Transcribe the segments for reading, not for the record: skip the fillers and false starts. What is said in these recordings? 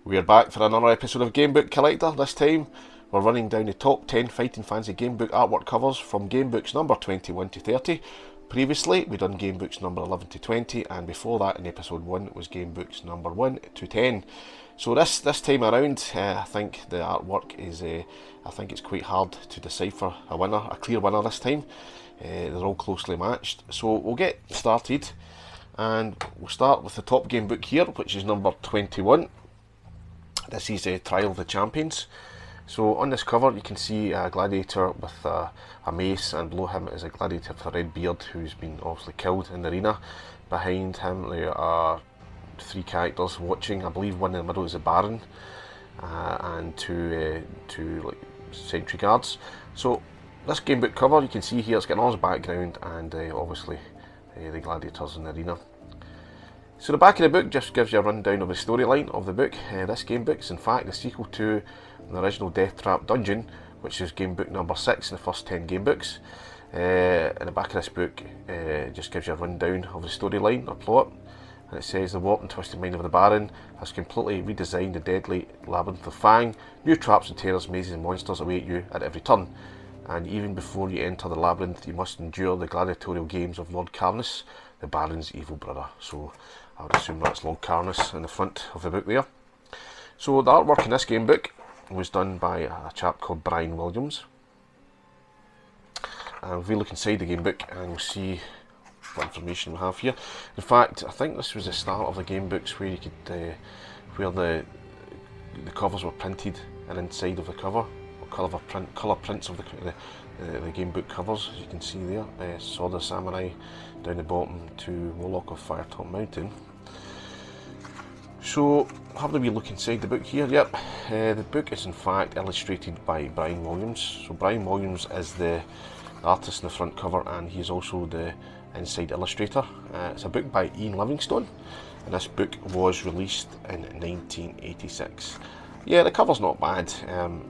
We're back for another episode of Gamebook Collector. This time we're running down the top 10 Fighting Fantasy Gamebook artwork covers from Gamebooks number 21 to 30. Previously we'd done Gamebooks number 11 to 20, and before that in episode 1 was Gamebooks number 1 to 10. So this time around, I think the artwork is, I think it's quite hard to decipher a clear winner this time. They're all closely matched. So we'll get started, and we'll start with the top game book here, which is number 21. This is Trial of the Champions. So on this cover you can see a gladiator with a mace, and below him is a gladiator with a red beard who's been obviously killed in the arena. Behind him there are 3 characters watching. I believe one in the middle is a baron, and two like sentry guards. So this game book cover, you can see here, it's got an orange background and obviously the gladiators in the arena. So the back of the book just gives you a rundown of the storyline of the book. This game book is in fact the sequel to the original Death Trap Dungeon, which is game book number 6 in the first 10 game books. In the back of this book just gives you a rundown of the storyline or plot, and it says the warped and twisted mind of the Baron has completely redesigned the deadly labyrinth of Fang. New traps and terrors, mazes and monsters await you at every turn, and even before you enter the labyrinth you must endure the gladiatorial games of Lord Carnus, the Baron's evil brother. So I would assume that's Lord Carnus in the front of the book there. So the artwork in this game book was done by a chap called Brian Williams. And if we look inside the game book and we'll see what information we have here. In fact, I think this was the start of the game books where you could, where the covers were printed, and inside of the cover, colour prints of the game book covers, as you can see there. Sword of Samurai down the bottom to Warlock of Firetop Mountain. So have a wee look inside the book here. Yep, the book is in fact illustrated by Brian Williams. So Brian Williams is the artist in the front cover, and he is also the inside illustrator. It's a book by Ian Livingstone, and this book was released in 1986. Yeah, the cover's not bad.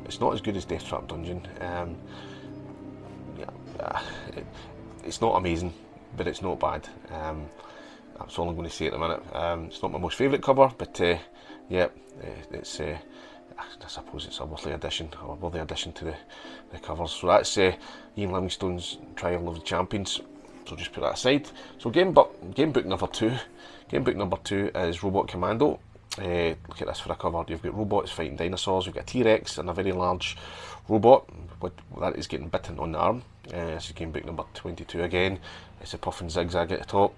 It's not as good as Death Trap Dungeon. It's not amazing, but it's not bad. That's all I'm going to say at the minute. It's not my most favourite cover, but yeah, it's I suppose it's a worthy addition to the covers. So that's Ian Livingstone's Trial of the Champions. So just put that aside. So game book number 2. Game book number 2 is Robot Commando. Look at this for a cover. You've got robots fighting dinosaurs. You've got a T-Rex and a very large robot that is getting bitten on the arm. This is game book number 22 again. It's a Puffin zigzag at the top.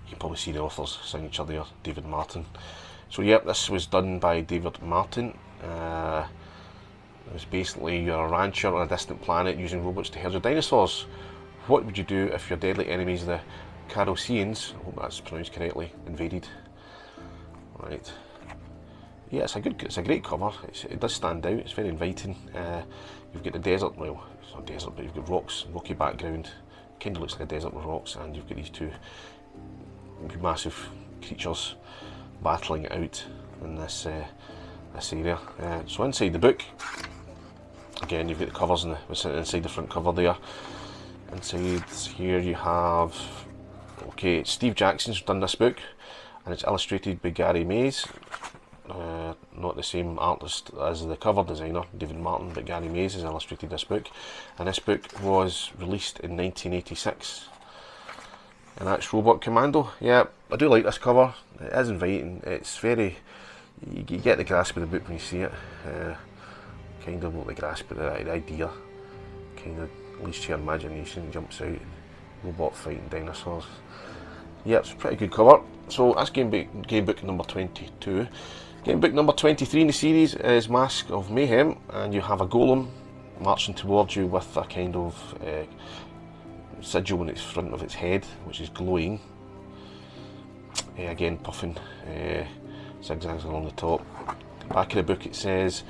You can probably see the author's signature there, David Martin. So yep, this was done by David Martin. It was basically, you're a rancher on a distant planet using robots to herd your dinosaurs. What would you do if your deadly enemies, the Carosians, I hope that's pronounced correctly, invaded? Right. Yeah, it's a great cover. It does stand out. It's very inviting. You've got the desert. Well, it's not desert, but you've got rocks, rocky background. Kind of looks like a desert with rocks, and you've got these two massive creatures battling it out in this area. So inside the book, again, you've got the covers inside the front cover there. Inside here you have, okay, Steve Jackson's done this book, and it's illustrated by Gary Mays. Not the same artist as the cover designer, David Martin, but Gary Mays has illustrated this book, and this book was released in 1986. And that's Robot Commando. Yeah, I do like this cover. It is inviting. It's very, you get the grasp of the book when you see it. Kind of the grasp of the idea. Kind of, at least your imagination jumps out. Robot fighting dinosaurs. Yeah, it's a pretty good cover. So that's game book number 22. Game book number 23 in the series is Mask of Mayhem, and you have a golem marching towards you with a kind of sigil on its front of its head, which is glowing. Again, Puffin zigzags along the top. Back of the book it says,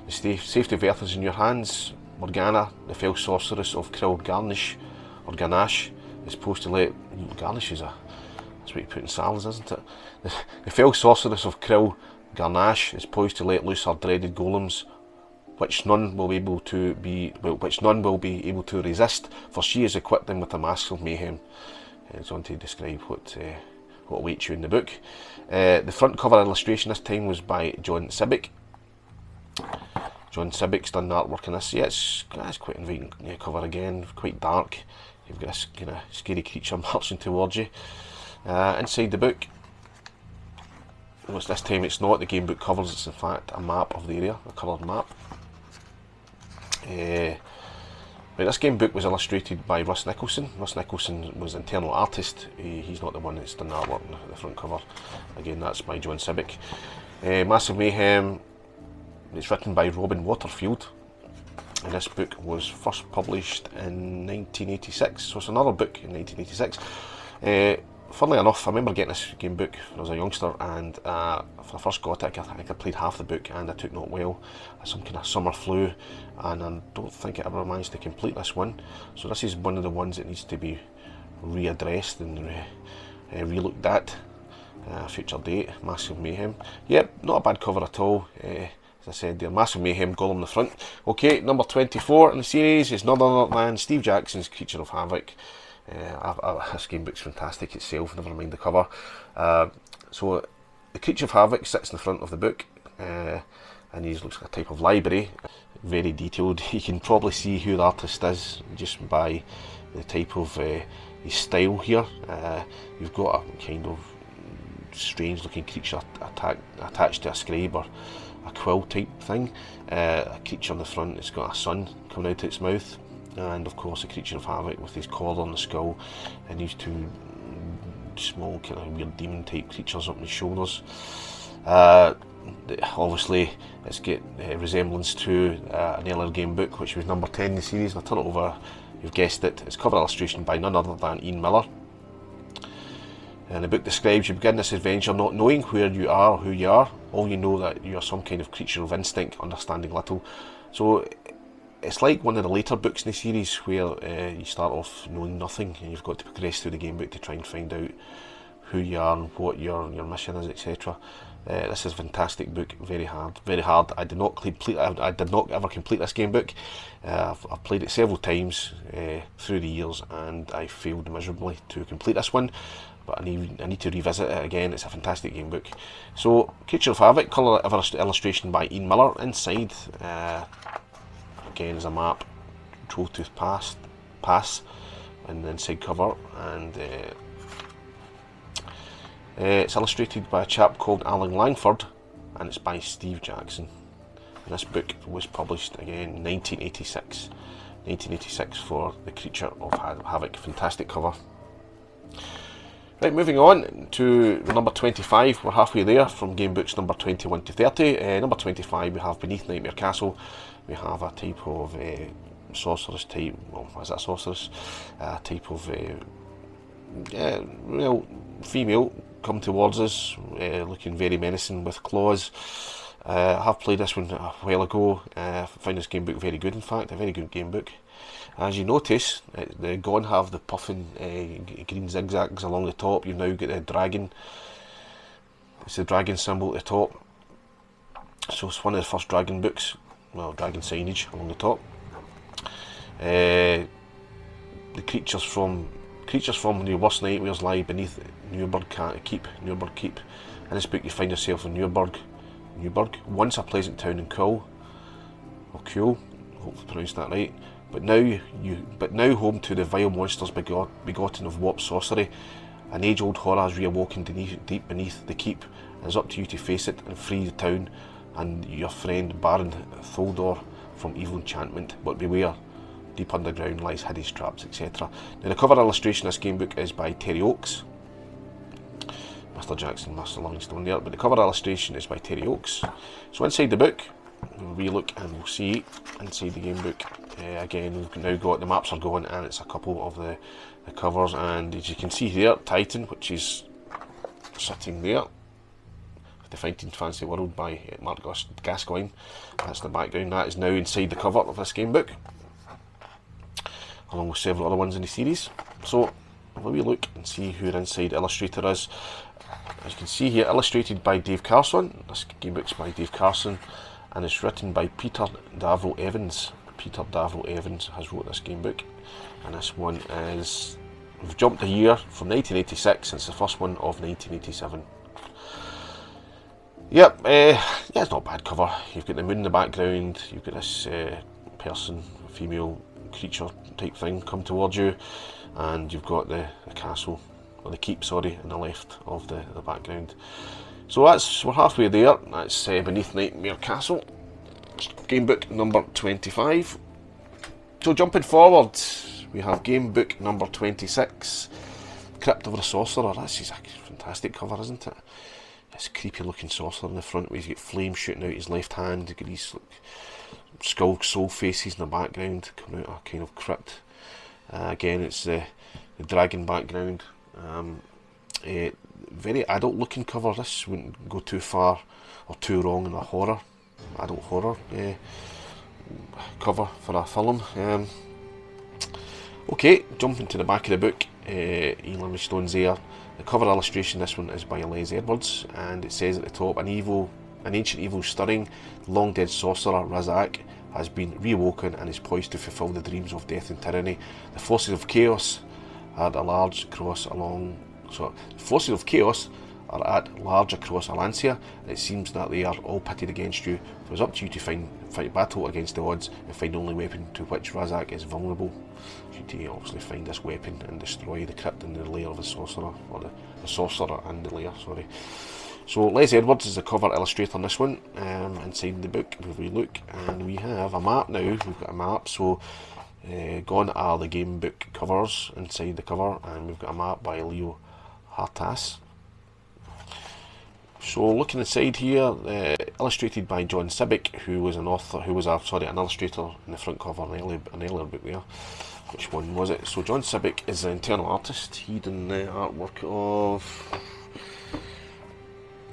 the safety of Earth is in your hands. Morgana, the fell sorceress of Krill Garnish, or Ganache, is supposed to let... Garnish is that's what you put in salads, isn't it? The fell sorceress of Krill Garnash is poised to let loose her dreaded golems, which none will be able to resist, for she has equipped them with the Mask of Mayhem. It's on to describe what awaits you in the book. The front cover illustration this time was by John Sibbick. John Sibbick's done the artwork in this. Yeah, it's quite inviting cover again, quite dark. You've got this kind of scary creature marching towards you. Inside the book, this time it's not the game book covers, it's in fact a map of the area, a coloured map. But this game book was illustrated by Russ Nicholson. Russ Nicholson was internal artist. He's not the one that's done the artwork on the front cover. Again, that's by John Sibbick. Massive Mayhem. It's written by Robin Waterfield. And this book was first published in 1986. So it's another book in 1986. Funnily enough, I remember getting this game book when I was a youngster, and when I first got it, I think I played half the book and I took not well. Some kind of summer flu, and I don't think I ever managed to complete this one. So this is one of the ones that needs to be readdressed and relooked at. Future date, Massive Mayhem. Yep, not a bad cover at all. As I said there, Massive Mayhem, Golem in the front. Okay, number 24 in the series is none other than Steve Jackson's Creature of Havoc. This game book's fantastic itself, never mind the cover. So the Creature of Havoc sits in the front of the book, and he looks like a type of library, very detailed. You can probably see who the artist is just by the type of his style here. You've got a kind of strange looking creature attached to a scribe or a quill type thing. A creature on the front, it's got a sun coming out of its mouth. And of course a Creature of Havoc with his collar on the skull and these two small kind of weird demon type creatures up on his shoulders. Obviously it's got resemblance to an earlier game book which was number 10 in the series, and I turn it over, you've guessed it, it's cover illustration by none other than Ian Miller. And the book describes you begin this adventure not knowing where you are or who you are. All you know that you are some kind of creature of instinct, understanding little. So it's like one of the later books in the series where you start off knowing nothing and you've got to progress through the game book to try and find out who you are and what your mission is, etc. This is a fantastic book, very hard, very hard. I did not ever complete this game book. I've played it several times through the years and I failed miserably to complete this one, but I need to revisit it again. It's a fantastic game book. So Creature of Havoc, colour illustration by Ian Miller. Inside again is a map, Trolltooth Pass, and the inside cover, and it's illustrated by a chap called Alan Langford, and it's by Steve Jackson. And this book was published again in 1986. 1986 for the Creature of Havoc. Fantastic cover. Right, moving on to number 25. We're halfway there from game books number 21 to 30. Number 25 we have Beneath Nightmare Castle. We have a type of sorceress type, well, is that a sorceress? A type of real female come towards us, looking very menacing with claws. I have played this one a while ago. I found this game book very good, in fact, a very good game book. As you notice, the gone have the Puffin green zigzags along the top. You've now got the dragon. It's the dragon symbol at the top. So it's one of the first dragon books. Well, dragon signage along the top. The creatures from Your Worst Nightmares lie beneath Newburgh Keep. In this book you find yourself in Newburgh, once a pleasant town in Cool, hopefully pronounced that right. But now home to the vile monsters begotten of warped sorcery. An age-old horror has reawoken deep beneath the keep, and it's up to you to face it and free the town and your friend Baron Tholdor from evil enchantment. But beware, deep underground lies hideous traps, etc. Now the cover illustration of this game book is by Terry Oakes. Mr. Jackson, Master Livingstone there, but the cover illustration is by Terry Oakes. So inside the book, we'll relook and we'll see inside the game book. Again, we've now got the maps are going, and it's a couple of the covers, and as you can see here, Titan, which is sitting there, the Fighting Fantasy World by Mark Gascoigne. That's the background. That is now inside the cover of this game book, along with several other ones in the series. So we'll look and see who the inside illustrator is. As you can see here, illustrated by Dave Carson. This game book's by Dave Carson, and it's written by Peter Davro Evans. Peter Davro Evans has wrote this game book, and this one is we've jumped a year from 1986 since the first one of 1987. Yep, yeah, it's not a bad cover. You've got the moon in the background, you've got this person, female creature type thing come towards you, and you've got the castle, or the keep, sorry, in the left of the background. So we're halfway there. That's Beneath Nightmare Castle, Gamebook number 25. So jumping forward, we have Gamebook number 26, Crypt of the Sorcerer. This is a fantastic cover, isn't it? This creepy looking sorcerer in the front, where he's got flames shooting out his left hand. He's got these skull soul faces in the background, coming out of a kind of crypt. Again, it's the dragon background. Very adult looking cover. This wouldn't go too far or too wrong in a horror, adult horror cover for a film. Okay, jumping to the back of the book, Elam Stone's there. The cover illustration, this one is by Les Edwards, and it says at the top, an ancient evil stirring, the long dead sorcerer Razak has been reawoken and is poised to fulfill the dreams of death and tyranny. The forces of chaos are at large across Alancia, and it seems that they are all pitted against you. So it's up to you to fight battle against the odds and find the only weapon to which Razak is vulnerable. You need to obviously find this weapon and destroy the crypt and the lair of the sorcerer, or the sorcerer and the lair, sorry. So Les Edwards is the cover illustrator on this one. Inside the book, we look, and we have a map now. We've got a map, so gone are the game book covers inside the cover, and we've got a map by Leo Hartas. So looking inside here, illustrated by John Sibbick, who was an illustrator in the front cover, an earlier book there. Which one was it? So John Sibbick is an internal artist. He done the artwork of,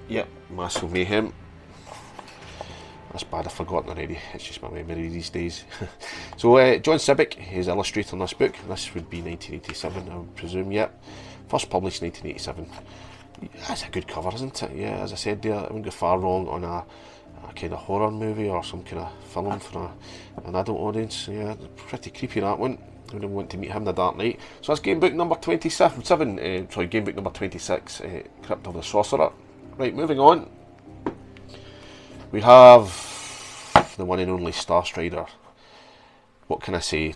yep, Massive Mayhem. That's bad, I've forgotten already. It's just my memory these days. So John Sibbick is illustrator on this book. This would be 1987, I would presume. Yep, first published 1987. That's a good cover, isn't it? Yeah, as I said there, I wouldn't go far wrong on a kind of horror movie or some kind of film for an adult audience. Yeah, pretty creepy, that one. I wouldn't want to meet him in the dark night. So that's Gamebook number 27. Gamebook number 26, Crypt of the Sorcerer. Right, moving on. We have the one and only Star Strider. What can I say?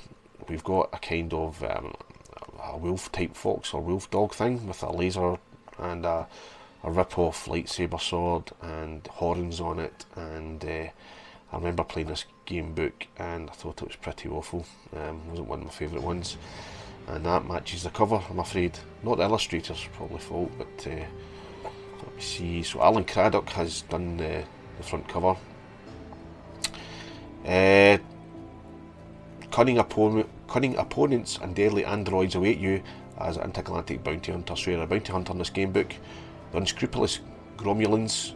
We've got a kind of a wolf type fox or wolf dog thing with a laser and a rip-off lightsaber sword and horns on it, and I remember playing this game book and I thought it was pretty awful. Wasn't one of my favourite ones, and that matches the cover, I'm afraid. Not the illustrator's probably fault, but let me see. So Alan Craddock has done the front cover. Cunning opponents and deadly androids await you as intergalactic bounty hunter. So you're a bounty hunter in this game book. The unscrupulous Gromulans,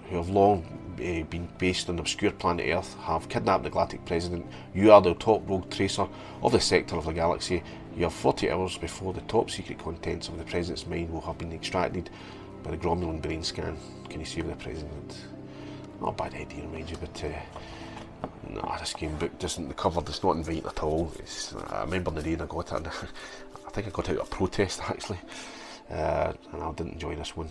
who have long been based on the obscure planet Earth, have kidnapped the galactic president. You are the top rogue tracer of the sector of the galaxy. You have 40 hours before the top secret contents of the president's mind will have been extracted by the Gromulan brain scan. Can you save the president? Not a bad idea, mind you, but no, this game book doesn't. The cover does not invite at all. I remember the day I got it. I think I got out of a protest actually, and I didn't enjoy this one.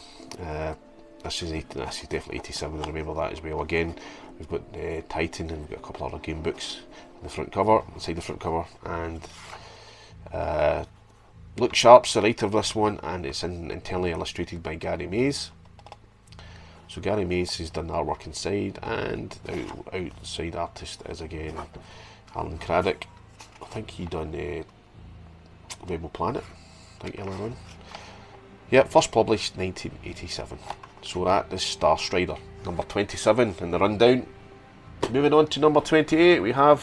This is definitely 87. I remember that as well. Again, we've got Titan, and we've got a couple other game books in the front cover, inside the front cover, and Luke Sharp's the writer of this one, and it's internally illustrated by Gary Mays. So Gary Mays has done artwork inside, and the outside artist is again Alan Craddock. I think he done Rebel Planet, I think earlier on. Yep, first published 1987. So that is Star Strider, number 27 in the rundown. Moving on to number 28, we have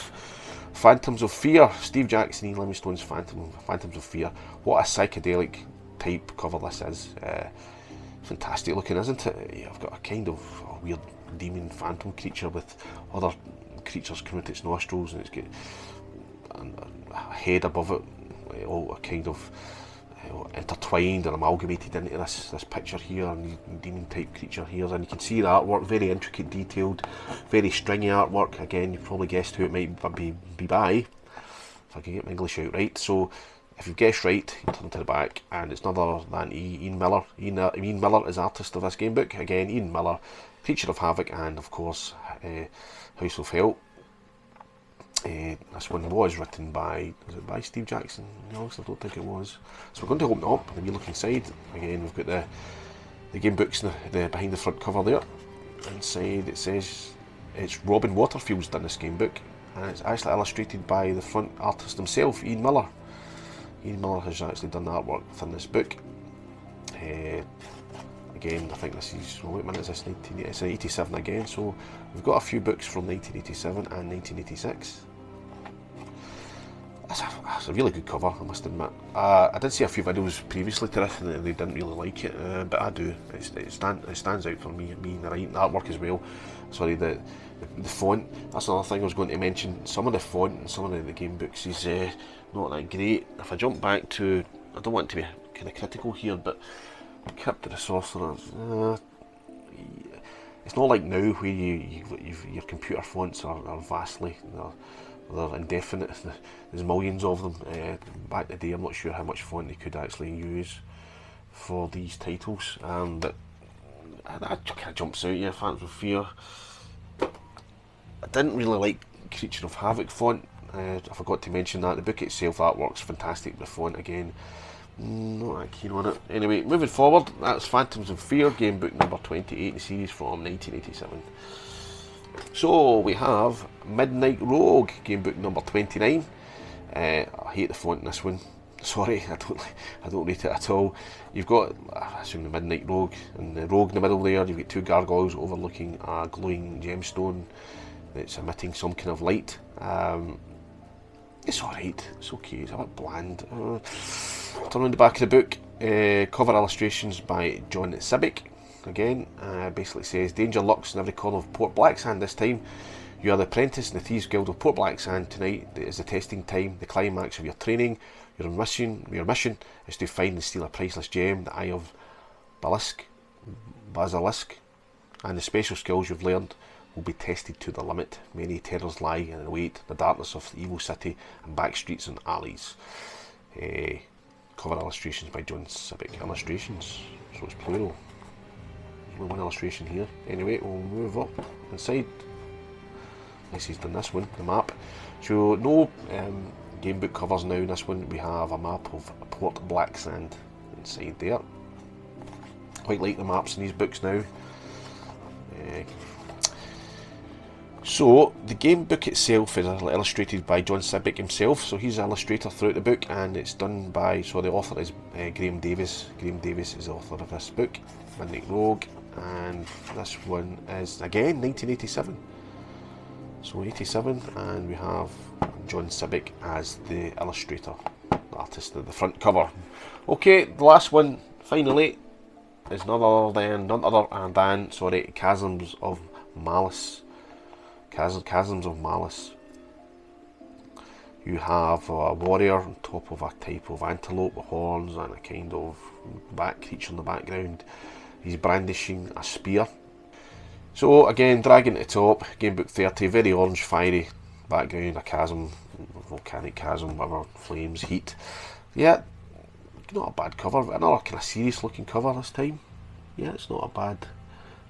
Phantoms of Fear, Steve Jackson, Ian Livingstone's Phantoms of Fear. What a psychedelic type cover this is. Fantastic looking, isn't it? Yeah, I've got a kind of a weird demon phantom creature with other creatures coming out its nostrils, and it's got a head above it, all kind of intertwined and amalgamated into this picture here, and demon type creature here. And you can see the artwork, very intricate, detailed, very stringy artwork. Again, you probably guessed who it might be by, if I can get my English out right. So if you've guessed right, you turn to the back, and it's none other than Ian Miller. Ian Miller is artist of this game book. Again, Ian Miller, creature of Havoc, and of course, House of Hell. This one was written by, was it by Steve Jackson? No, I don't think it was. So we're going to open it up, and we look inside. Again, we've got the game books behind the front cover there. Inside it says it's Robin Waterfield's done this game book, and it's actually illustrated by the front artist himself, Ian Miller. Ian Miller has actually done the artwork within this book. Again, I think this is, well, wait a minute, is this 1987 again? So we've got a few books from 1987 and 1986. That's a really good cover, I must admit. I did see a few videos previously to this and they didn't really like it, but I do. It stands out for me and the artwork as well. Sorry, the font, that's another thing I was going to mention. Some of the font and some of the game books is not that great. If I jump back to, I don't want to be kind of critical here, but Crypt of the Sorcerer, it's not like now where your computer fonts are vastly, they're indefinite. There's millions of them. Back in the day, I'm not sure how much font they could actually use for these titles, but that kind of jumps out. Yeah, Phantoms of Fear. I didn't really like Creature of Havoc font. I forgot to mention that. The book itself, artwork's fantastic. The font again, not that keen on it. Anyway, moving forward, that's Phantoms of Fear, game book number 28 in the series from 1987. So we have Midnight Rogue, game book number 29. I hate the font in this one. Sorry, I don't rate it at all. You've got, I assume, the Midnight Rogue, and the Rogue in the middle there. You've got two gargoyles overlooking a glowing gemstone that's emitting some kind of light. It's alright, it's okay, it's a bit bland. Turn around the back of the book, cover illustrations by John Sibbick. Again, basically says, danger lurks in every corner of Port Blacksand this time. You are the apprentice in the Thieves Guild of Port Blacksand. Tonight is the testing time, the climax of your training. Your mission is to find and steal a priceless gem, the Eye of Basilisk, and the special skills you've learned will be tested to the limit. Many terrors lie in wait, the darkness of the evil city and back streets and alleys. Cover illustrations by John Sibbick. Illustrations, so it's plural. There's only one illustration here. Anyway, we'll move up inside. This is done this one, the map. So no game book covers now in this one. We have a map of Port Blacksand inside there. Quite like the maps in these books now. So the game book itself is illustrated by John Sibbick himself, so he's an illustrator throughout the book, and it's done by, so the author is Graham Davis. Graham Davis is the author of this book, Midnight Rogue, and this one is again 1987. So 87, and we have John Sibbick as the illustrator, the artist of the front cover. Okay, the last one finally is none other than Chasms of Malus. Chasms of Malus. You have a warrior on top of a type of antelope with horns and a kind of bat creature in the background. He's brandishing a spear. So again, dragon at the top, Gamebook 30, very orange, fiery background, a chasm, volcanic chasm, whatever, flames, heat. Yeah, not a bad cover, another kind of serious looking cover this time. Yeah, it's not a bad,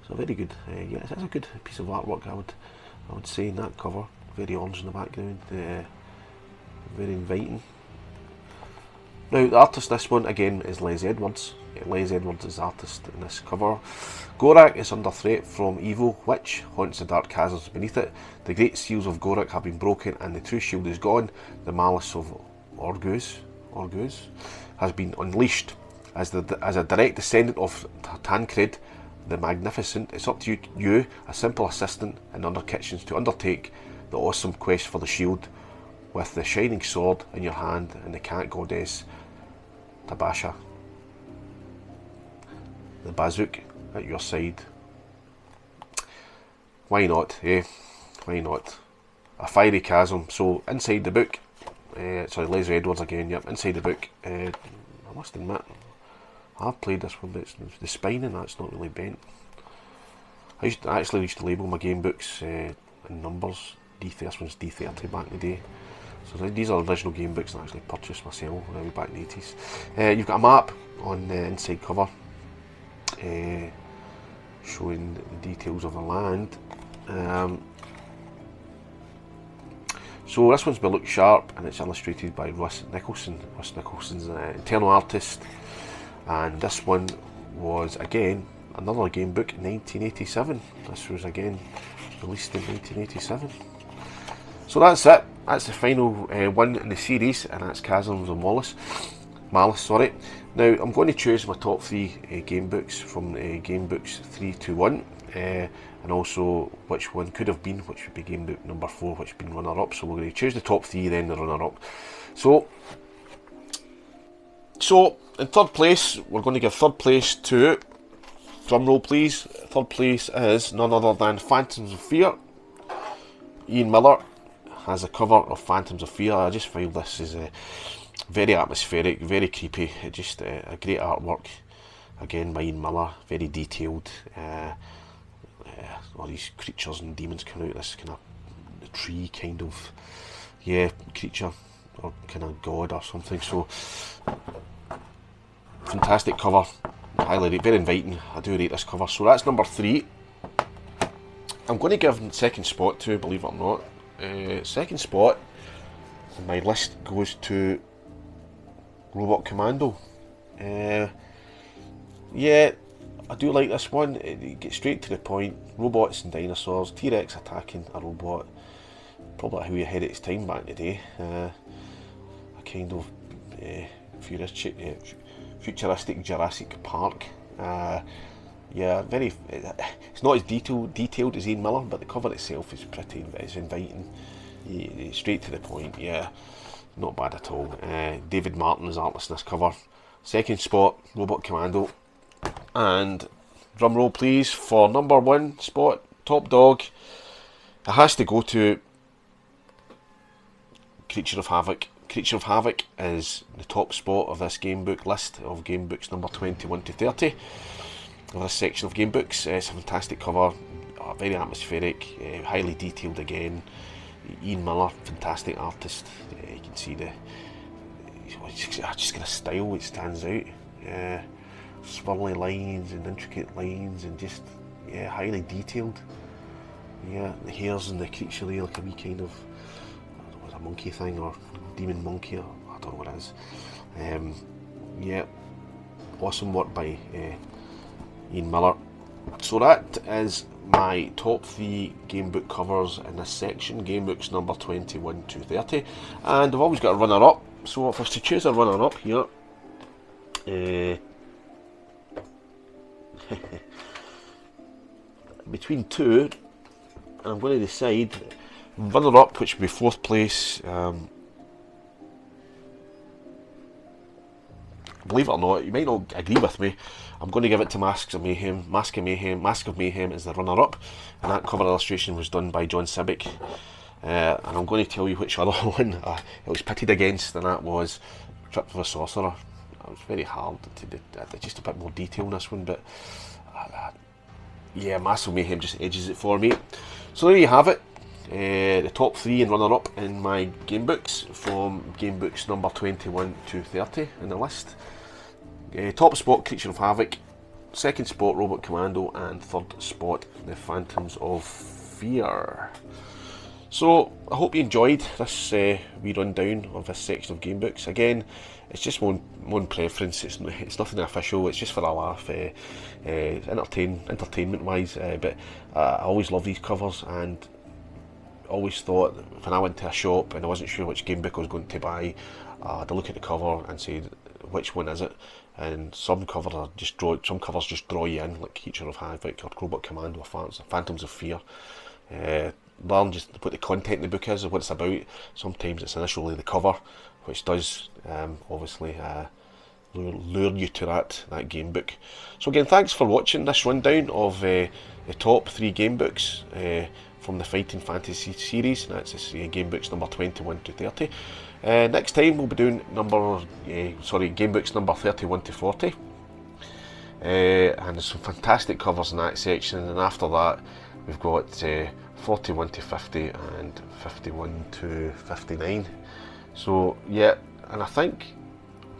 it's a very good, yeah, it's a good piece of artwork, I would say, in that cover. Very orange in the background, very inviting. Now, the artist this one, again, is Les Edwards. Les Edwards is the artist in this cover. Gorak is under threat from evil, which haunts the dark chasms beneath it. The great seals of Gorak have been broken and the true shield is gone. The malice of Orguz has been unleashed. As a direct descendant of Tancred the Magnificent, it's up to you, a simple assistant in Under Kitchens, to undertake the awesome quest for the shield with the shining sword in your hand and the cat goddess Tabasha, the Bazook, at your side. Why not, eh? Why not? A fiery chasm. So inside the book, sorry, Les Edwards again, yep, inside the book, I must admit, I've played this one, but the spine in that's not really bent. I actually used to label my game books in numbers. This one's D30 back in the day. So these are original game books that I actually purchased myself way back in the 80s. You've got a map on the inside cover showing the details of the land. So this one's by Look Sharp and it's illustrated by Russ Nicholson. Russ Nicholson's an internal artist, and this one was again another game book, 1987. This was again released in 1987. So that's it. That's the final one in the series, and that's Chasms of Malus. Sorry. Now I'm going to choose my top 3 game books from Game Books 3 to 1, and also which one could have been, which would be game book number 4, which would be runner up. So we're going to choose the top 3, then the runner up. So in third place, we're going to give third place to, drum roll please, third place is none other than Phantoms of Fear. Ian Miller has a cover of Phantoms of Fear. I just feel this is very atmospheric, very creepy. Just a great artwork. Again by Ian Miller, very detailed. All these creatures and demons coming out of this kind of tree kind of creature, or kind of god or something. So fantastic cover, highly rate, very inviting. I do rate this cover. So that's number 3. I'm going to give second spot to, believe it or not. Second spot on my list goes to Robot Commando. Yeah, I do like this one. It gets straight to the point. Robots and dinosaurs. T-Rex attacking a robot. Probably how you ahead of its time back in the day. A kind of futuristic Jurassic Park. Yeah, very. It's not as detailed as Ian Miller, but the cover itself is pretty. It's inviting. Straight to the point. Yeah, not bad at all. David Martin is artist in this cover. Second spot, Robot Commando. And drum roll please for number 1 spot, top dog. It has to go to Creature of Havoc. Creature of Havoc is the top spot of this game book list of game books number 21 to 30 of this section of game books. It's a fantastic cover, very atmospheric, highly detailed again. Ian Miller, fantastic artist. You can see just got a style which stands out. Swirly lines and intricate lines, and just highly detailed. Yeah, the hairs and the creature there, like a wee kind of, I don't know, a monkey thing or demon monkey, or I don't know what it is. Yeah, awesome work by Ian Miller. So that is my top 3 game book covers in this section, game books number 21 to 30, and I've always got a runner up. So if I was to choose a runner up here, between 2, and I'm going to decide runner up, which would be 4th place. Believe it or not, you might not agree with me, I'm going to give it to Mask of Mayhem. Mask of Mayhem is the runner up, and that cover illustration was done by John Sibbick. And I'm going to tell you which other one it was pitted against, and that was Trip of a Sorcerer. It was very hard to do, just a bit more detail in this one, but yeah, Mask of Mayhem just edges it for me. So there you have it, the top 3 and runner up in my game books from game books number 21 to 30 in the list. Top spot, Creature of Havoc. Second spot, Robot Commando. And third spot, the Phantoms of Fear. So I hope you enjoyed this wee rundown of this section of game books. Again, it's just one preference. It's nothing official. It's just for a laugh, entertainment wise. But I always love these covers, and always thought when I went to a shop and I wasn't sure which game book I was going to buy, I'd look at the cover and say which one is it. And some covers just draw you in, like Creature of Havoc or Robot Commando or Phantoms of Fear. Learn just what the content of the book is and what it's about. Sometimes it's initially the cover, which does obviously lure you to that game book. So again, thanks for watching this rundown of the top 3 game books from the Fighting Fantasy series. That's game books number 21 to 30. Next time we'll be doing game books number 31 to 40. And there's some fantastic covers in that section, and after that we've got 41 to 50 and 51 to 59. So yeah, and I think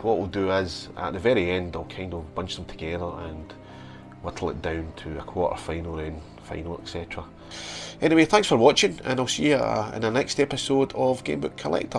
what we'll do is at the very end I'll kind of bunch them together and whittle it down to a quarter final and final, etc. Anyway, thanks for watching, and I'll see you in the next episode of Gamebook Collector.